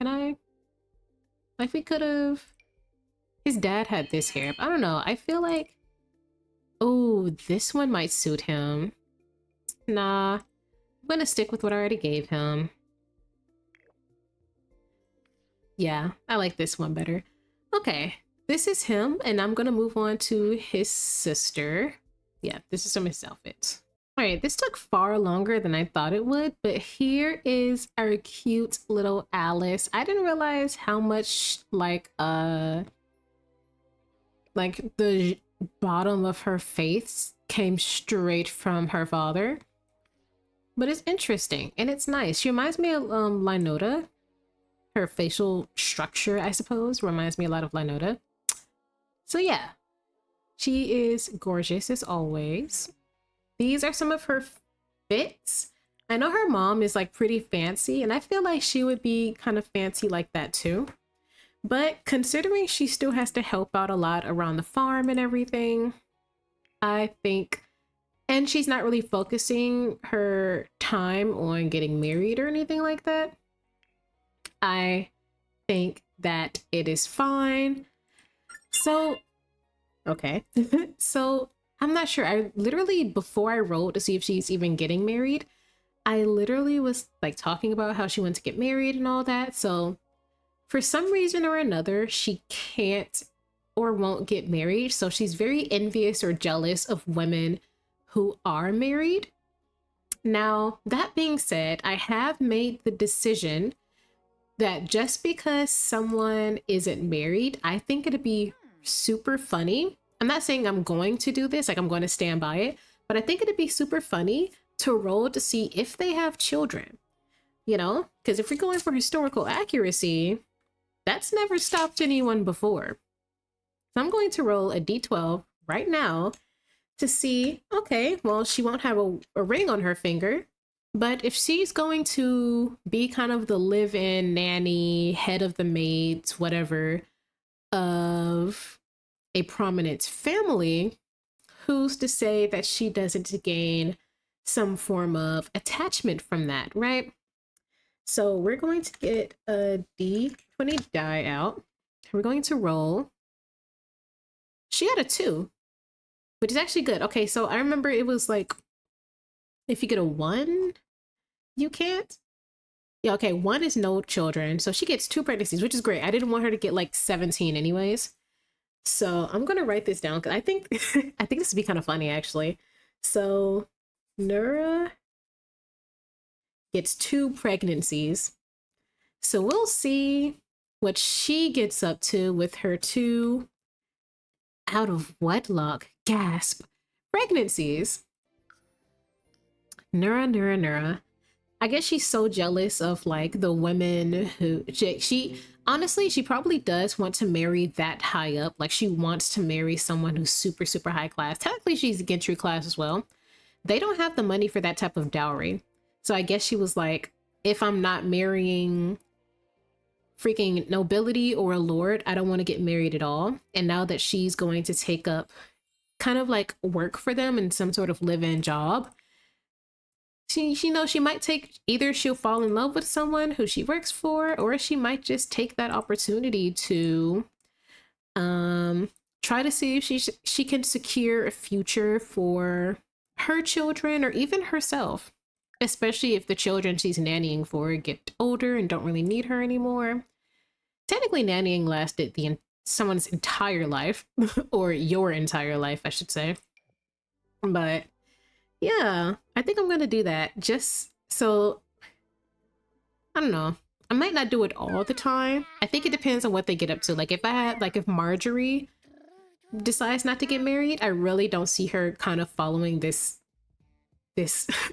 We could have, his dad had this hair, but I don't know. I feel like, oh, this one might suit him. Nah, I'm gonna stick with what I already gave him. Yeah, I like this one better. Okay, this is him, and I'm gonna move on to his sister. Yeah, this is some of his outfits. All right, this took far longer than I thought it would, but here is our cute little Alice. I didn't realize how much like the bottom of her face came straight from her father. But it's interesting and it's nice. She reminds me of Lynota. Her facial structure, I suppose, reminds me a lot of Lynota. So yeah, she is gorgeous as always. These are some of her fits. I know her mom is like pretty fancy, and I feel like she would be kind of fancy like that too. But considering she still has to help out a lot around the farm and everything, I think, and she's not really focusing her time on getting married or anything like that, I think that it is fine. So, okay. So I'm not sure. I literally, before I rolled to see if she's even getting married, I literally was like talking about how she wants to get married and all that. So for some reason or another, she can't or won't get married. So she's very envious or jealous of women who are married. Now, that being said, I have made the decision that just because someone isn't married, I think it'd be super funny. I'm not saying I'm going to do this, like I'm going to stand by it, but I think it'd be super funny to roll to see if they have children, you know? Because if we're going for historical accuracy, that's never stopped anyone before. So I'm going to roll a d12 right now to see, okay, well, she won't have a ring on her finger, but if she's going to be kind of the live-in nanny, head of the maids, whatever, of a prominent family, who's to say that she doesn't gain some form of attachment from that, right? So we're going to get a d20 die out. We're going to roll. She had a 2, which is actually good. Okay, so I remember it was like, if you get a 1, you can't. Yeah, okay, 1 is no children. So she gets 2 pregnancies, which is great. I didn't want her to get like 17 anyways. So I'm gonna write this down because I think I think this would be kind of funny actually. So Nura gets 2 pregnancies. So we'll see what she gets up to with her 2 out of wedlock, gasp, pregnancies. Nura. I guess she's so jealous of like the women who she honestly, she probably does want to marry that high up. Like she wants to marry someone who's super, super high class. Technically, she's gentry class as well. They don't have the money for that type of dowry. So I guess she was like, if I'm not marrying freaking nobility or a lord, I don't want to get married at all. And now that she's going to take up kind of like work for them in some sort of live-in job, she knows she might take, either she'll fall in love with someone who she works for, or she might just take that opportunity to try to see if she can secure a future for her children or even herself, especially if the children she's nannying for get older and don't really need her anymore. Technically, nannying lasted someone's entire life, or your entire life, I should say. But yeah, I think I'm gonna do that just so, I don't know. I might not do it all the time. I think it depends on what they get up to. Like if Marjorie decides not to get married, I really don't see her kind of following this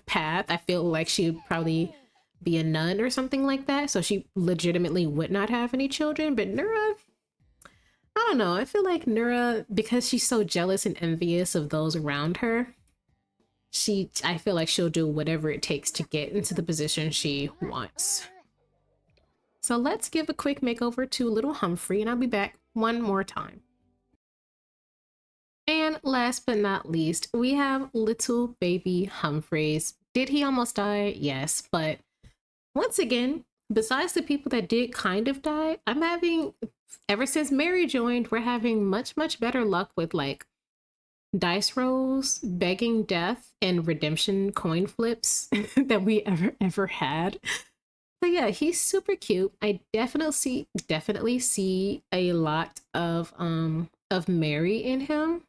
path. I feel like she would probably be a nun or something like that. So she legitimately would not have any children. But Nura, I don't know. I feel like Nura, because she's so jealous and envious of those around her, I feel like she'll do whatever it takes to get into the position she wants. So let's give a quick makeover to little Humphrey, and I'll be back one more time. And last but not least, we have little baby Humphreys. Did he almost die? Yes, but once again, besides the people that did kind of die, I'm having, ever since Mary joined, we're having much, much better luck with like dice rolls, begging death, and redemption coin flips that we ever had. So yeah, he's super cute. I definitely see a lot of Mary in him.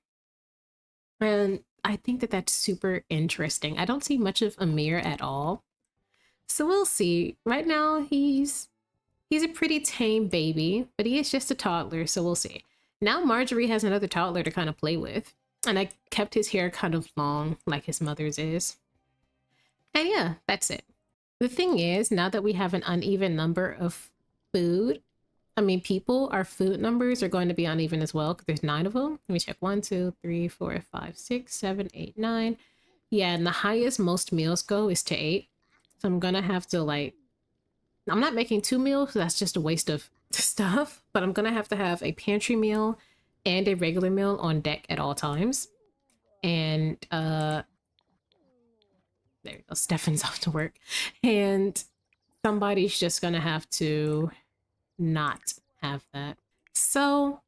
And I think that that's super interesting. I don't see much of Amir at all. So we'll see. Right now he's a pretty tame baby, but he is just a toddler, so we'll see. Now Marjorie has another toddler to kind of play with. And I kept his hair kind of long like his mother's is. And yeah, that's it. The thing is, now that we have an uneven number of people, our food numbers are going to be uneven as well because there's 9 of them. Let me check. 1, 2, 3, 4, 5, 6, 7, 8, 9. Yeah, and the highest most meals go is to 8. So I'm gonna have to I'm not making 2 meals, that's just a waste of stuff, but I'm gonna have to have a pantry meal and a regular meal on deck at all times. And there you go, Stefan's off to work. And somebody's just gonna have to not have that. So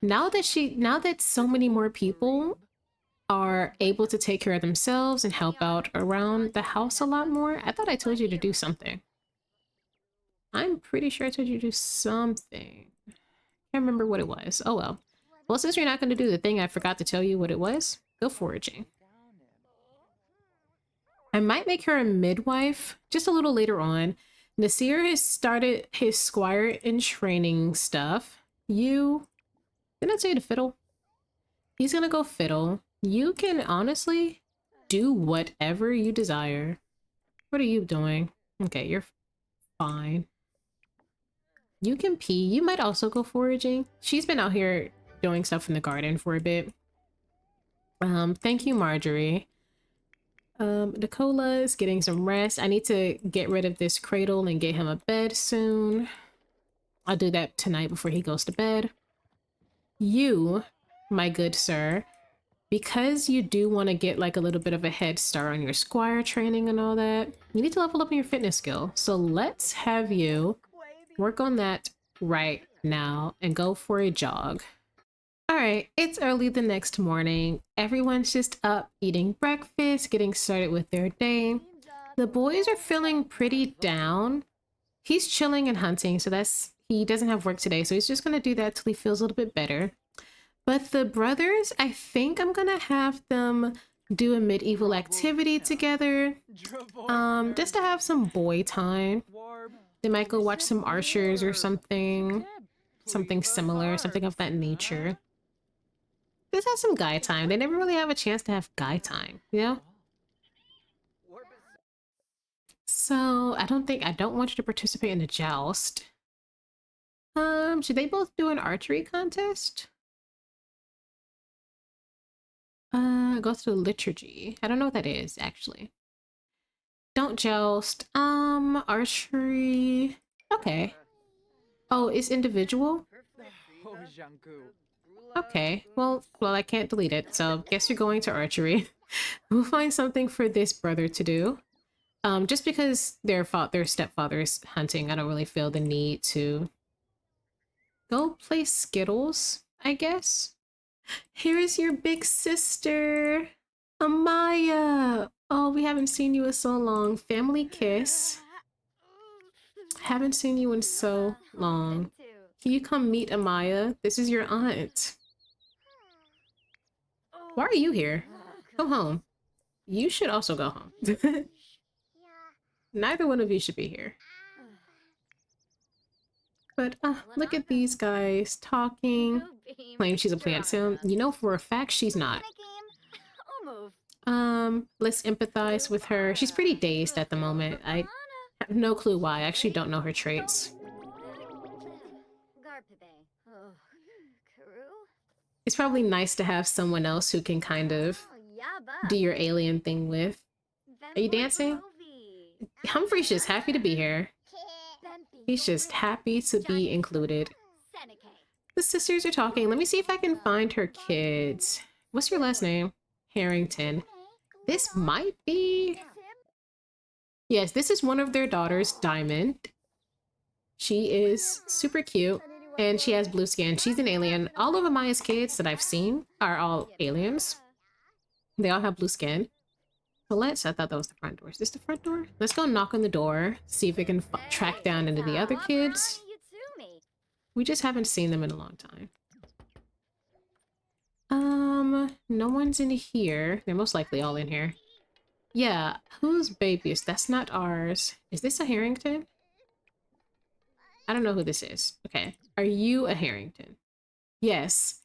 now that so many more people are able to take care of themselves and help out around the house a lot more, I thought I told you to do something. I'm pretty sure I told you to do something. Can't remember what it was. Oh well. Well, since you're not going to do the thing I forgot to tell you what it was, go foraging. I might make her a midwife just a little later on. Nasir has started his squire in training stuff. Didn't I tell you to fiddle? He's gonna go fiddle. You can honestly do whatever you desire. What are you doing? Okay, you're fine. You can pee. You might also go foraging. She's been out here doing stuff in the garden for a bit. Thank you, Marjorie. Nicola is getting some rest. I need to get rid of this cradle and get him a bed soon. I'll do that tonight before he goes to bed. You, my good sir, because you do want to get like a little bit of a head start on your squire training and all that, you need to level up in your fitness skill. So let's have you work on that right now and go for a jog. All right, it's early the next morning. Everyone's just up eating breakfast, getting started with their day. The boys are feeling pretty down. He's chilling and hunting, so he doesn't have work today, so he's just gonna do that till he feels a little bit better. But the brothers, I think I'm gonna have them do a medieval activity together, just to have some boy time. They might go watch some archers or something similar, something of that nature. Let's have some guy time. They never really have a chance to have guy time, you know? So I don't want you to participate in the joust. Should they both do an archery contest? Go through liturgy. I don't know what that is, actually. Don't joust. Archery. Okay. Oh, it's individual? Okay, well, I can't delete it, so guess you're going to archery. We'll find something for this brother to do. Just because their stepfather's hunting, I don't really feel the need to go play Skittles, I guess. Here's your big sister, Amaya. Oh, we haven't seen you in so long. Family kiss. Haven't seen you in so long. Can you come meet Amaya? This is your aunt. Why are you here? Go home. You should also go home. Neither one of you should be here. But look at these guys talking. Claim she's a plant sim. You know for a fact she's not. Let's empathize with her. She's pretty dazed at the moment. I have no clue why. I actually don't know her traits. It's probably nice to have someone else who can kind of do your alien thing with. Are you dancing? Humphrey's just happy to be here. He's just happy to be included. The sisters are talking. Let me see if I can find her kids. What's your last name? Harrington. This might be... Yes, this is one of their daughters, Diamond. She is super cute. And she has blue skin. She's an alien. All of Amaya's kids that I've seen are all aliens. They all have blue skin. So I thought that was the front door. Is this the front door? Let's go knock on the door, see if we can track down into the other kids. We just haven't seen them in a long time. No one's in here. They're most likely all in here. Yeah, whose baby is? That's not ours. Is this a Harrington? I don't know who this is. Okay. Are you a Harrington? Yes.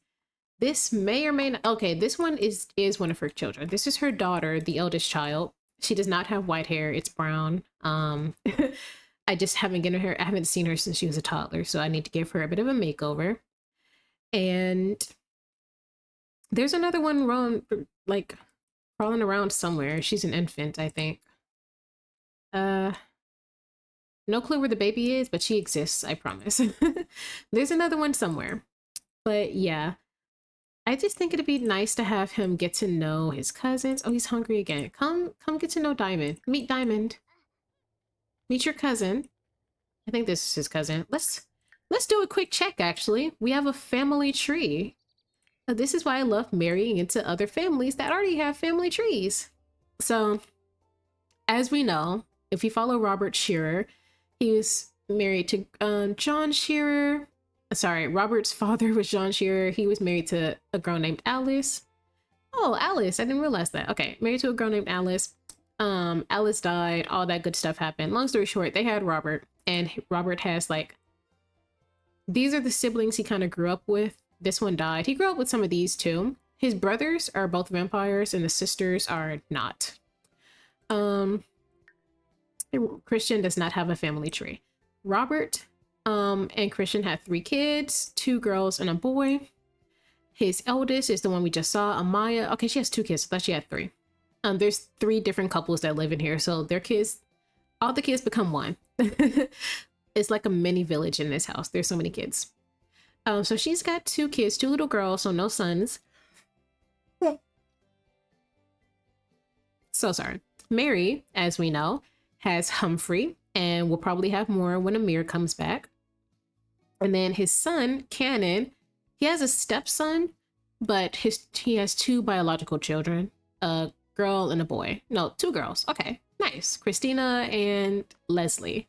This may or may not. Okay, this one is one of her children. This is her daughter, the eldest child. She does not have white hair. It's brown. I just haven't given her. I haven't seen her since she was a toddler, so I need to give her a bit of a makeover. And there's another one crawling around somewhere. She's an infant, I think. No clue where the baby is, but she exists, I promise. There's another one somewhere. But yeah, I just think it'd be nice to have him get to know his cousins. Oh, he's hungry again. Come get to know Diamond. Meet Diamond. Meet your cousin. I think this is his cousin. Let's do a quick check, actually. We have a family tree. This is why I love marrying into other families that already have family trees. So, as we know, if you follow Robert Shearer, he was married to John Shearer. Sorry, Robert's father was John Shearer. He was married to a girl named Alice. Oh, Alice. I didn't realize that. Okay, married to a girl named Alice. Alice died. All that good stuff happened. Long story short, they had Robert. And Robert has these are the siblings he kind of grew up with. This one died. He grew up with some of these too. His brothers are both vampires and the sisters are not. Christian does not have a family tree. Robert and Christian had 3 kids, 2 girls and a boy. His eldest is the one we just saw, Amaya. Okay, she has 2 kids. I thought she had 3. There's 3 different couples that live in here, so their kids, all the kids become one. It's like a mini village in this house. There's so many kids. So she's got 2 kids, 2 little girls, so no sons. So sorry. Mary, as we know, has Humphrey, and we'll probably have more when Amir comes back. And then his son, Cannon, he has a stepson, but he has 2 biological children, a girl and a boy. No, 2 girls. Okay, nice. Christina and Leslie.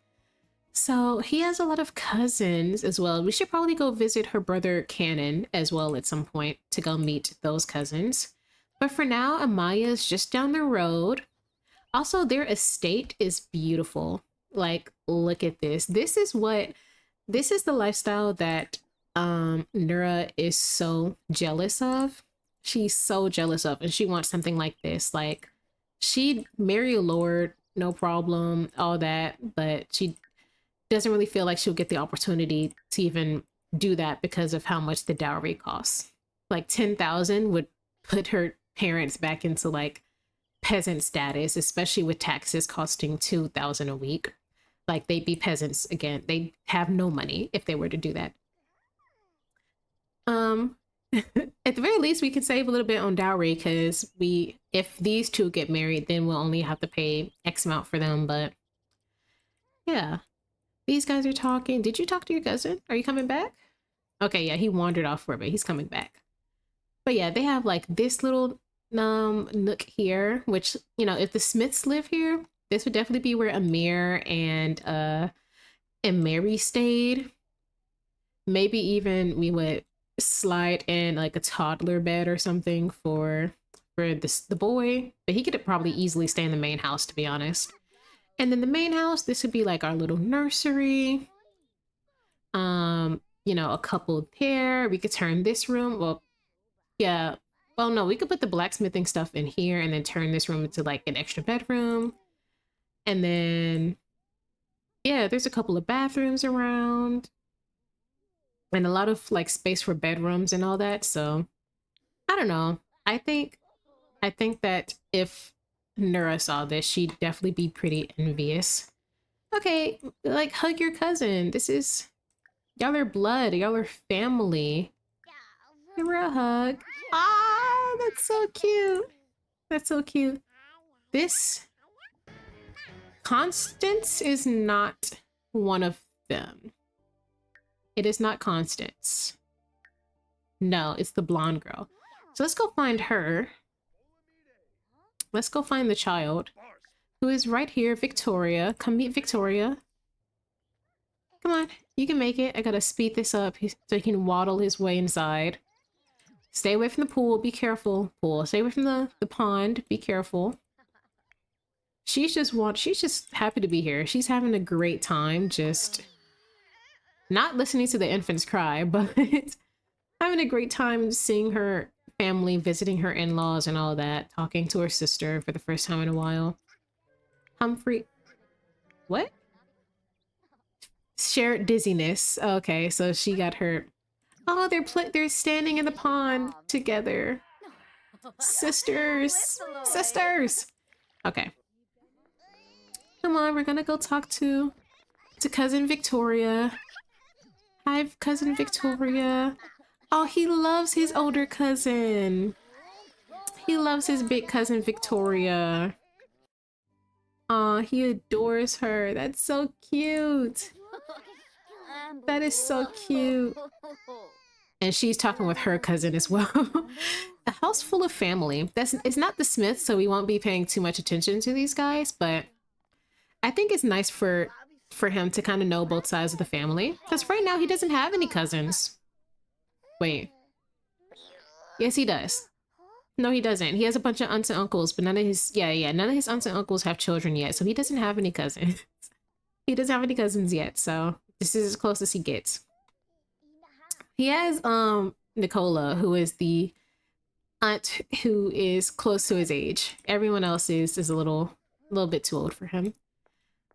So he has a lot of cousins as well. We should probably go visit her brother Cannon as well at some point to go meet those cousins. But for now, Amaya is just down the road. Also, their estate is beautiful. Like, look at this. This is the lifestyle that Nura is so jealous of. She's so jealous of, and she wants something like this. Like, she'd marry a lord, no problem, all that, but she doesn't really feel like she'll get the opportunity to even do that because of how much the dowry costs. Like 10,000 would put her parents back into peasant status, especially with taxes costing 2,000 a week. Like, they'd be peasants again. They'd have no money if they were to do that. At the very least, we can save a little bit on dowry, because if these 2 get married, then we'll only have to pay X amount for them. But yeah, these guys are talking. Did you talk to your cousin? Are you coming back? Okay, yeah, he wandered off for a bit. He's coming back. But yeah, they have this little nook here, which, if the Smiths live here, this would definitely be where Amir and Mary stayed. Maybe even we would slide in a toddler bed or something for the boy, but he could probably easily stay in the main house, to be honest. And then the main house, this would be our little nursery. A couple there. We could turn this room, well, yeah, well, no, we could put the blacksmithing stuff in here and then turn this room into an extra bedroom. And then, yeah, there's a couple of bathrooms around and a lot of space for bedrooms and all that. So I don't know. I think that if Nura saw this, she'd definitely be pretty envious. Okay, hug your cousin. Y'all are blood. Y'all are family. Give her a hug. Ah, that's so cute. That's so cute. This Constance is not one of them. It is not Constance. No, it's the blonde girl. So let's go find her. let's go find the child, who is right here, Victoria. Come meet Victoria. Come on, you can make it. I gotta speed this up so he can waddle his way inside. Stay away from the pool. Be careful. Pool. Stay away from the pond. Be careful. She's just happy to be here. She's having a great time, just not listening to the infants cry, but having a great time seeing her family, visiting her in-laws and all that, talking to her sister for the first time in a while. Humphrey. What? Shared dizziness. Okay, so she got hurt. Oh, they're standing in the pond together. Sisters. Sisters. Okay. Come on, we're gonna go talk to cousin Victoria. Hi, cousin Victoria. Oh, he loves his older cousin. He loves his big cousin Victoria. Aw, he adores her. That's so cute. That is so cute. And she's talking with her cousin as well. A house full of family. It's not the Smiths, so we won't be paying too much attention to these guys, but I think it's nice for him to kind of know both sides of the family. Because right now he doesn't have any cousins. Wait. Yes, he does. No, he doesn't. He has a bunch of aunts and uncles, but none of his aunts and uncles have children yet, so he doesn't have any cousins. He doesn't have any cousins yet, so this is as close as he gets. He has Nicola, who is the aunt who is close to his age. Everyone else is a little bit too old for him.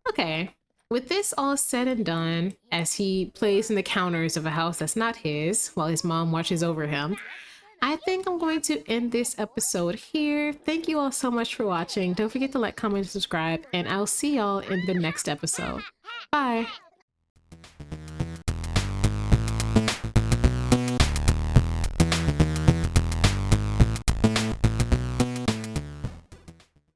Okay. With this all said and done, as he plays in the counters of a house that's not his while his mom watches over him, I think I'm going to end this episode here. Thank you all so much for watching. Don't forget to like, comment, and subscribe, and I'll see y'all in the next episode. Bye!